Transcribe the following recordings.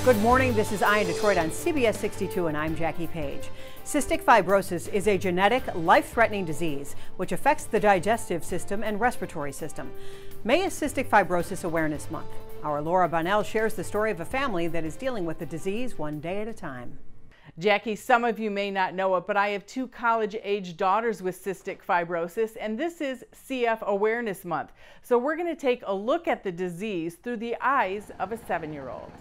Good morning, this is Eye in Detroit on CBS 62 and I'm Jackie Page. Cystic fibrosis is a genetic, life-threatening disease which affects the digestive system and respiratory system. May is Cystic Fibrosis Awareness Month. Our Laura Bonnell shares the story of a family that is dealing with the disease one day at a time. Jackie, some of you may not know it, but I have two college-age daughters with cystic fibrosis, and this is CF Awareness Month. So we're going to take a look at the disease through the eyes of a 7-year-old.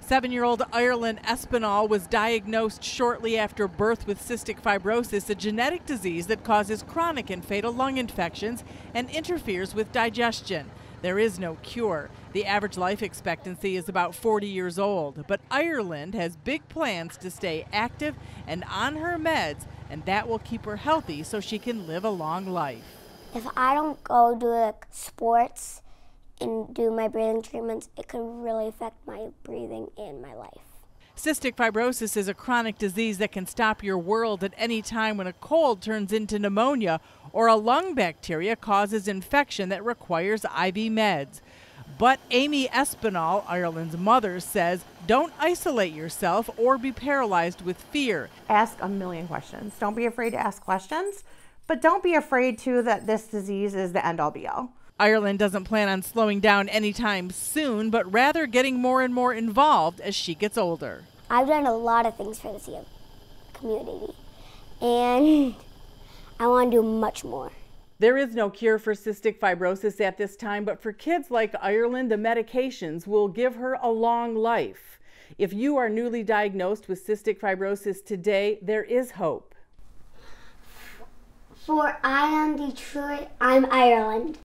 7-year-old Ireland Espinal was diagnosed shortly after birth with cystic fibrosis, a genetic disease that causes chronic and fatal lung infections and interferes with digestion. There is no cure. The average life expectancy is about 40 years old, but Ireland has big plans to stay active and on her meds, and that will keep her healthy so she can live a long life. If I don't go do sports and do my breathing treatments, it could really affect my breathing and my life. Cystic fibrosis is a chronic disease that can stop your world at any time when a cold turns into pneumonia or a lung bacteria causes infection that requires IV meds. But Amy Espinal, Ireland's mother, says don't isolate yourself or be paralyzed with fear. Ask a million questions. Don't be afraid to ask questions, but don't be afraid too that this disease is the end all be all. Ireland doesn't plan on slowing down anytime soon, but rather getting more and more involved as she gets older. I've done a lot of things for the CF community, and I want to do much more. There is no cure for cystic fibrosis at this time, but for kids like Ireland, the medications will give her a long life. If you are newly diagnosed with cystic fibrosis today, there is hope. For Eye on Detroit, I'm Ireland.